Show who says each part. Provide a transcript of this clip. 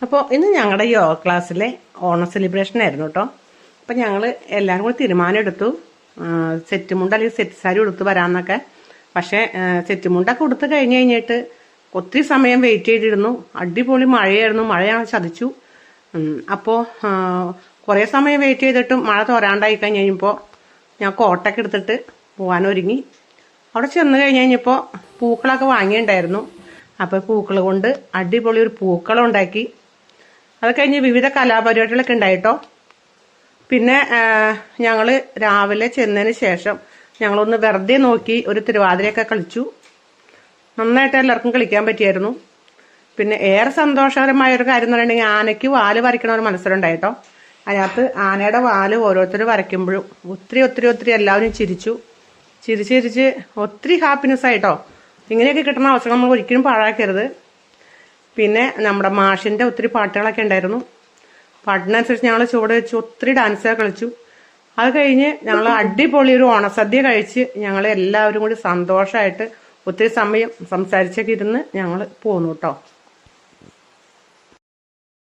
Speaker 1: അപ്പോൾ ഇന്ന് ഞങ്ങളുടെ യോഗ ക്ലാസ്സിലെ ഓണം സെലിബ്രേഷൻ ആയിരുന്നു കേട്ടോ. അപ്പം ഞങ്ങൾ എല്ലാവരും കൂടി തീരുമാനം എടുത്തു സെറ്റ് മുണ്ട് അല്ലെങ്കിൽ സെറ്റ് സാരി ഉടുത്ത് വരാമെന്നൊക്കെ. പക്ഷേ സെറ്റ് മുണ്ടൊക്കെ ഉടുത്ത് കഴിഞ്ഞിട്ട് ഒത്തിരി സമയം വെയിറ്റ് ചെയ്തിരുന്നു. അടിപൊളി മഴയായിരുന്നു, മഴയാണ് ചതിച്ചു. അപ്പോൾ കുറേ സമയം വെയിറ്റ് ചെയ്തിട്ടും മഴ തോരാണ്ടായി കഴിഞ്ഞപ്പോൾ ഞാൻ കോട്ടൊക്കെ എടുത്തിട്ട് പോകാനൊരുങ്ങി. അവിടെ ചെന്ന് കഴിഞ്ഞപ്പോൾ പൂക്കളൊക്കെ വാങ്ങിയിട്ടുണ്ടായിരുന്നു. അപ്പോൾ പൂക്കൾ കൊണ്ട് അടിപൊളി ഒരു പൂക്കളം ഉണ്ടാക്കി. അത് കഴിഞ്ഞ് വിവിധ കലാപരിപാടികളൊക്കെ ഉണ്ടായിട്ടോ. പിന്നെ ഞങ്ങൾ രാവിലെ ചെന്നതിന് ശേഷം ഞങ്ങളൊന്ന് വെറുതെ നോക്കി ഒരു തിരുവാതിരയൊക്കെ കളിച്ചു. നന്നായിട്ട് എല്ലാവർക്കും കളിക്കാൻ പറ്റിയായിരുന്നു. പിന്നെ ഏറെ സന്തോഷകരമായ ഒരു കാര്യം എന്ന് പറയുകയാണെങ്കിൽ ആനയ്ക്ക് വാല് വരയ്ക്കണ ഒരു മത്സരം ഉണ്ടായിട്ടോ. അതിനകത്ത് ആനയുടെ വാല് ഓരോരുത്തർ വരയ്ക്കുമ്പോഴും ഒത്തിരി എല്ലാവരും ചിരിച്ച് ഒത്തിരി ഹാപ്പിനെസ് ആയിട്ടോ. ഇങ്ങനെയൊക്കെ കിട്ടുന്ന അവസരം നമ്മൾ ഒരിക്കലും പാഴാക്കരുത്. പിന്നെ നമ്മുടെ മാഷിൻ്റെ ഒത്തിരി പാട്ടുകളൊക്കെ ഉണ്ടായിരുന്നു. പാട്ടിനനുസരിച്ച് ഞങ്ങൾ ചുവട് വെച്ച് ഒത്തിരി ഡാൻസൊക്കെ കളിച്ചു. അത് കഴിഞ്ഞ് ഞങ്ങൾ അടിപൊളി ഒരു ഓണസദ്യ കഴിച്ച് ഞങ്ങൾ എല്ലാവരും കൂടി സന്തോഷമായിട്ട് ഒത്തിരി സമയം സംസാരിച്ചൊക്കെ ഇരുന്ന് ഞങ്ങൾ പോന്നു കേട്ടോ.